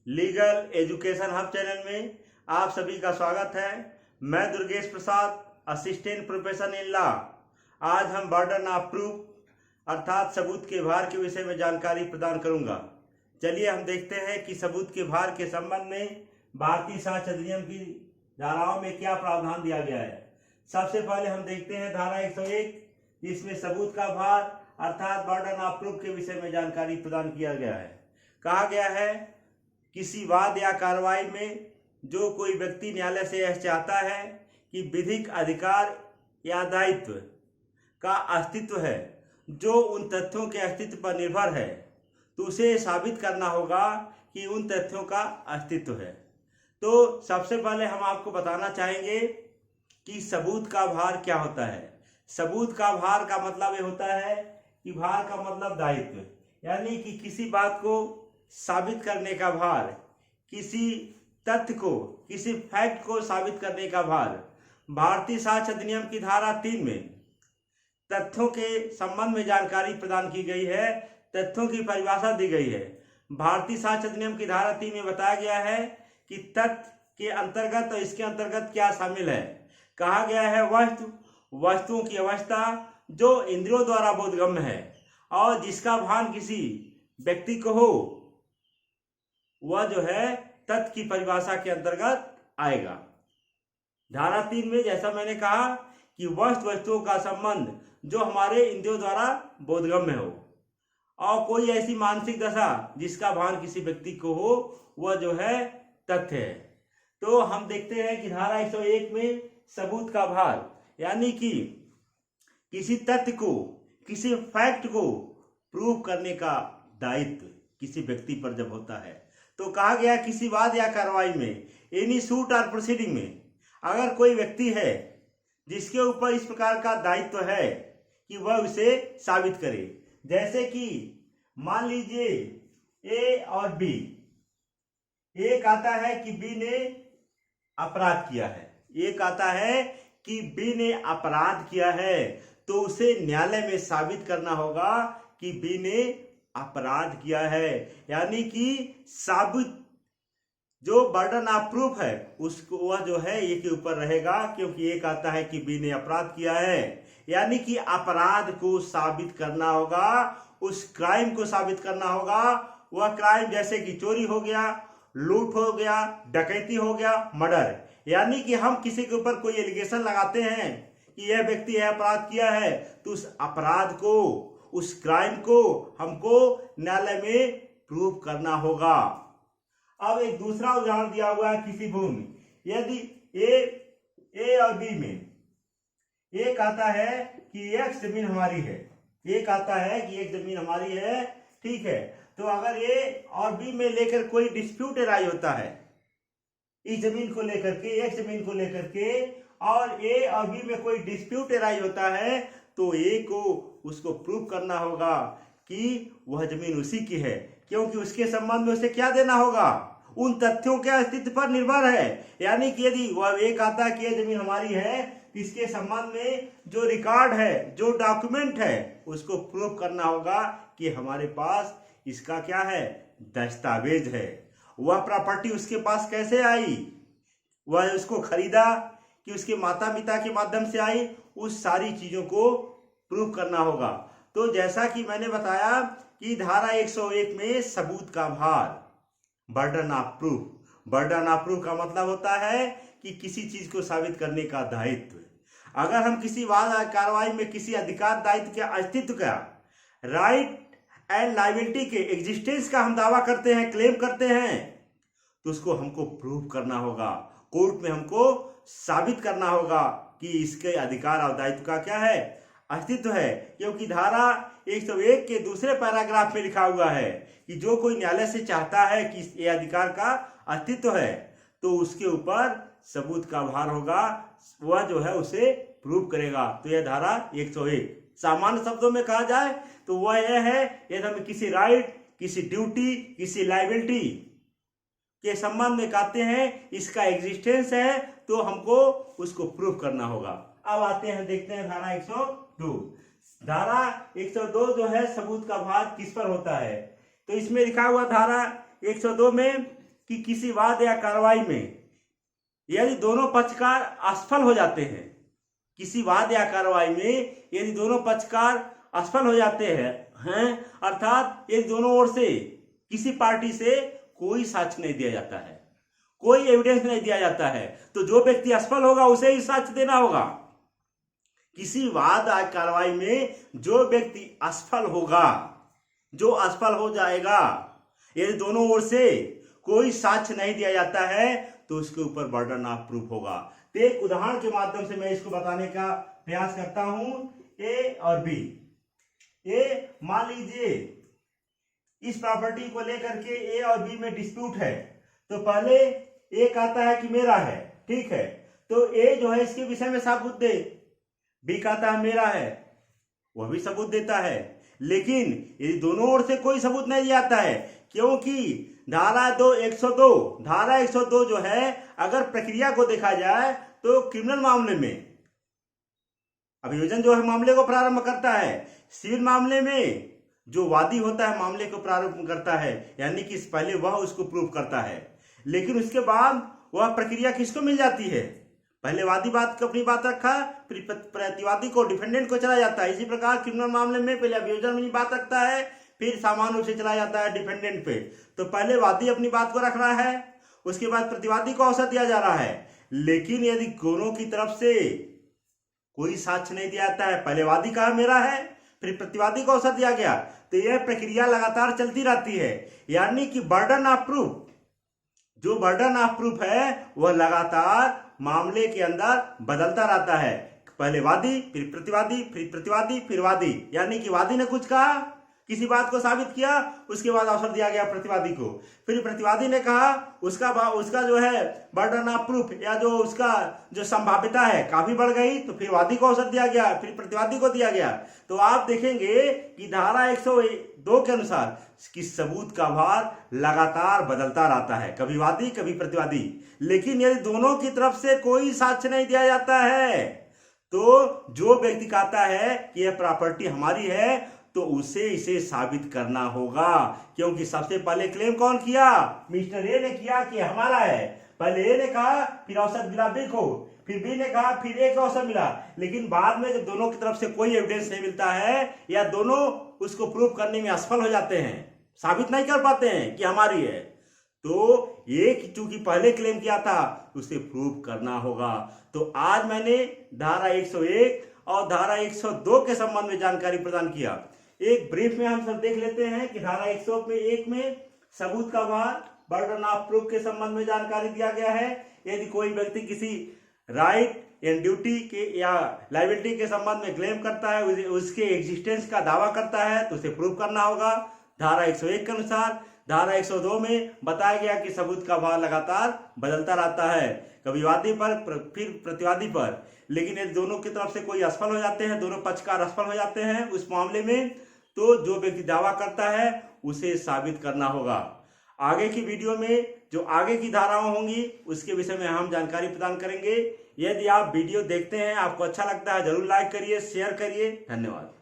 Legal education hub channel में आप सभी का स्वागत है। मैं दुर्गेश प्रसाद, असिस्टेंट प्रोफेसर इन लॉ। आज हम बर्डन ऑफ प्रूफ अर्थात सबूत के भार के विषय में जानकारी प्रदान करूंगा। चलिए हम देखते हैं कि सबूत के भार के संबंध में भारतीय साक्ष्य अधिनियम की धाराओं में क्या प्रावधान दिया गया है। सबसे पहले हम देखते हैं धारा 101, जिसमें सबूत का भार अर्थात बर्डन ऑफ प्रूफ के विषय में जानकारी प्रदान किया गया है। कहा गया है, किसी वाद या कार्रवाई में जो कोई व्यक्ति न्यायालय से यह चाहता है कि विधिक अधिकार या दायित्व का अस्तित्व है जो उन तथ्यों के अस्तित्व पर निर्भर है, तो उसे साबित करना होगा कि उन तथ्यों का अस्तित्व है। तो सबसे पहले हम आपको बताना चाहेंगे कि सबूत का भार क्या होता है। सबूत का भार का मतलब ये होता है कि भार का मतलब दायित्व, यानी कि किसी बात को साबित करने का भार, किसी तथ्य को, किसी फैक्ट को साबित करने का भार। भारतीय साक्ष्य अधिनियम की धारा 3 में तथ्यों के संबंध में जानकारी प्रदान की गई है, तथ्यों की परिभाषा दी गई है। भारतीय साक्ष्य अधिनियम की धारा 3 में बताया गया है कि तथ्य के अंतर्गत और इसके अंतर्गत क्या शामिल है। कहा गया है, वस्तुओं की अवस्था जो इंद्रियों द्वारा बोधगम्य है और जिसका भान किसी व्यक्ति को हो, वह जो है तथ्य की परिभाषा के अंतर्गत आएगा। धारा 3 में जैसा मैंने कहा कि वस्तुओं का संबंध जो हमारे इंद्रियों द्वारा बोधगम्य हो और कोई ऐसी मानसिक दशा जिसका भान किसी व्यक्ति को हो, वह जो है तथ्य है। तो हम देखते हैं कि धारा 101 में सबूत का भार, यानी कि किसी तथ्य को, किसी फैक्ट को प्रूव करने का दायित्व किसी व्यक्ति पर जब होता है, तो कहा गया किसी वाद या कार्रवाई में, एनी सूट और प्रोसीडिंग में, अगर कोई व्यक्ति है जिसके ऊपर इस प्रकार का दायित्व है कि वह उसे साबित करे। जैसे कि मान लीजिए ए और बी, एक आता है कि बी ने अपराध किया है, एक आता है कि बी ने अपराध किया है, तो उसे न्यायालय में साबित करना होगा कि बी ने अपराध किया है। यानी कि साबित जो बर्डन ऑफ प्रूफ है उसको, वह जो है ये के ऊपर रहेगा, क्योंकि एक आता है कि बी ने अपराध किया है, यानी कि अपराध को साबित करना होगा, उस क्राइम को साबित करना होगा। वह क्राइम जैसे कि चोरी हो गया, लूट हो गया, डकैती हो गया, मर्डर। यानी कि हम किसी के ऊपर कोई एलिगेशन लगाते हैं कि यह व्यक्ति यह अपराध किया है, तो उस अपराध को, उस क्राइम को हमको न्यायालय में प्रूव करना होगा। अब एक दूसरा उदाहरण दिया हुआ है किसी भूमि, यदि ए और बी में एक आता है कि एक जमीन हमारी है, एक आता है कि एक जमीन हमारी है, ठीक है। तो अगर ए और बी में लेकर कोई डिस्प्यूट अराइज होता है इस जमीन को लेकर के, एक जमीन को लेकर के, और ए और बी में कोई डिस्प्यूट अराइज होता है, तो ए को उसको प्रूव करना होगा कि वह जमीन उसी की है, क्योंकि उसके संबंध में उसे क्या देना होगा, उन तथ्यों के अस्तित्व पर निर्भर है। यानी कि यदि वह एक आता है कि यह जमीन हमारी है, इसके संबंध में जो रिकॉर्ड है, जो डॉक्यूमेंट है, उसको प्रूव करना होगा कि हमारे पास इसका क्या है, दस्तावेज है। वह प्रॉपर्टी उसके पास कैसे आई, वह उसको खरीदा कि उसके माता पिता के माध्यम से आई, उस सारी चीजों को प्रूव करना होगा। तो जैसा कि मैंने बताया कि धारा 101 में सबूत का भार, burden of proof. Burden of proof का मतलब होता है कि किसी चीज को साबित करने का दायित्व। अगर हम किसी वाद कार्रवाई में किसी अधिकार दायित्व के अस्तित्व का, राइट एंड लायबिलिटी के एग्जिस्टेंस का हम दावा करते हैं, क्लेम करते हैं, तो उसको हमको प्रूव करना होगा, कोर्ट में हमको साबित करना होगा कि इसके अधिकार और दायित्व का क्या है, अस्तित्व है। क्योंकि धारा 101 के दूसरे पैराग्राफ में लिखा हुआ है कि जो कोई न्यायालय से चाहता है कि ये अधिकार का अस्तित्व है, तो उसके ऊपर सबूत का भार होगा, वह जो है उसे प्रूव करेगा। तो यह धारा 101 सामान्य शब्दों में कहा जाए तो वह यह है, यदि हम किसी राइट, किसी ड्यूटी, किसी लायबिलिटी के संबंध में कहते हैं इसका एग्जिस्टेंस है, तो हमको उसको प्रूव करना होगा। अब आते हैं, देखते हैं धारा 102। धारा 102 जो है सबूत का भार किस पर होता है, तो इसमें लिखा हुआ धारा 102 में कि किसी वाद या कार्रवाई में यदि दोनों पक्षकार असफल हो जाते हैं, किसी वाद या कार्रवाई में यदि दोनों पक्षकार असफल हो जाते हैं अर्थात यदि दोनों ओर से किसी पार्टी से कोई साक्ष्य नहीं दिया जाता है, कोई एविडेंस नहीं दिया जाता है, तो जो व्यक्ति असफल होगा उसे ही साक्ष्य देना होगा। किसी वाद या कार्रवाई में जो व्यक्ति असफल होगा, जो असफल हो जाएगा, यदि दोनों ओर से कोई साक्ष्य नहीं दिया जाता है तो उसके ऊपर बर्डन ऑफ प्रूफ होगा। तो एक उदाहरण के माध्यम से मैं इसको बताने का प्रयास करता हूं। ए और बी, ए मान लीजिए इस प्रॉपर्टी को लेकर के ए और बी में डिस्प्यूट है, तो पहले ए कहता है कि मेरा है, ठीक है, तो ए जो है इसके विषय में सबूत दे, बी कहता है मेरा है, वह भी सबूत देता है। लेकिन यदि दोनों ओर से कोई सबूत नहीं दिया जाता है, क्योंकि धारा 102 जो है, अगर प्रक्रिया को देखा जाए तो क्रिमिनल मामले में अभियोजन जो है मामले को प्रारंभ करता है, सिविल मामले में जो वादी होता है मामले को प्रारंभ करता है, यानी कि पहले वह उसको प्रूव करता है, लेकिन उसके बाद वह प्रक्रिया किसको मिल जाती है? पहले वादी अपनी बात रखा, फिर प्रतिवादी को, डिफेंडेंट को चला जाता है। इसी प्रकार क्रिमिनल मामले में पहले अभियोजन अपनी बात रखता है, फिर सामान्य रूप से चला जाता है डिफेंडेंट पे। तो पहले वादी अपनी बात को रख रहा है, उसके बाद प्रतिवादी को अवसर दिया जा रहा है। लेकिन यदि दोनों की तरफ से कोई साक्ष्य नहीं दिया जाता है, पहले वादी कहा मेरा है, फिर प्रतिवादी को अवसर दिया गया, तो यह प्रक्रिया लगातार चलती रहती है। यानी कि बर्डन ऑफ प्रूफ, जो बर्डन ऑफ प्रूफ है वह लगातार मामले के अंदर बदलता रहता है। पहले वादी, फिर प्रतिवादी, फिर प्रतिवादी, फिर वादी। यानी कि वादी ने कुछ कहा, किसी बात को साबित किया, उसके बाद अवसर दिया गया प्रतिवादी को, फिर प्रतिवादी ने कहा, उसका जो है बर्डन ऑफ प्रूफ या जो उसका जो संभाव्यता है काफी बढ़ गई, तो फिर वादी को अवसर दिया गया, फिर प्रतिवादी को दिया गया। तो आप देखेंगे कि धारा 102 के अनुसार कि सबूत का भार लगातार बदलता रहता है, कभी वादी कभी प्रतिवादी। लेकिन यदि दोनों की तरफ से कोई साक्ष्य नहीं दिया जाता है, तो जो व्यक्ति कहता है कि यह प्रॉपर्टी हमारी है, तो उसे इसे साबित करना होगा। क्योंकि सबसे पहले क्लेम कौन किया? मिस्टर ए ने किया कि हमारा है। पहले ए ने कहा, फिर अवसर मिला बी को, फिर बी ने कहा, फिर ए को अवसर मिला। लेकिन बाद में जब दोनों की तरफ से कोई एविडेंस नहीं मिलता है या दोनों उसको प्रूव करने में असफल हो जाते हैं, साबित नहीं कर पाते हैं कि हमारी है, तो एक चूंकि पहले क्लेम किया था उसे प्रूव करना होगा। तो आज मैंने धारा 101 और धारा 102 के संबंध में जानकारी प्रदान किया। एक ब्रीफ में हम सब देख लेते हैं कि धारा 101 में सबूत का भार, बर्डन ऑफ प्रूफ के संबंध में जानकारी दिया गया है। यदि कोई व्यक्ति किसी राइट एंड ड्यूटी के या लायबिलिटी के संबंध में क्लेम करता है, उसके एग्जिस्टेंस का दावा करता है, तो उसे प्रूव करना होगा। धारा 101 के अनुसार धारा 102 में बताया गया कि सबूत का भार लगातार बदलता रहता है, कभी वादी पर फिर प्रतिवादी पर। लेकिन यदि दोनों की तरफ से कोई असफल हो जाते हैं, दोनों पक्षकार असफल हो जाते हैं उस मामले में, तो जो व्यक्ति दावा करता है उसे साबित करना होगा। आगे की वीडियो में जो आगे की धाराएं होंगी उसके विषय में हम जानकारी प्रदान करेंगे। यदि आप वीडियो देखते हैं, आपको अच्छा लगता है, जरूर लाइक करिए, शेयर करिए। धन्यवाद।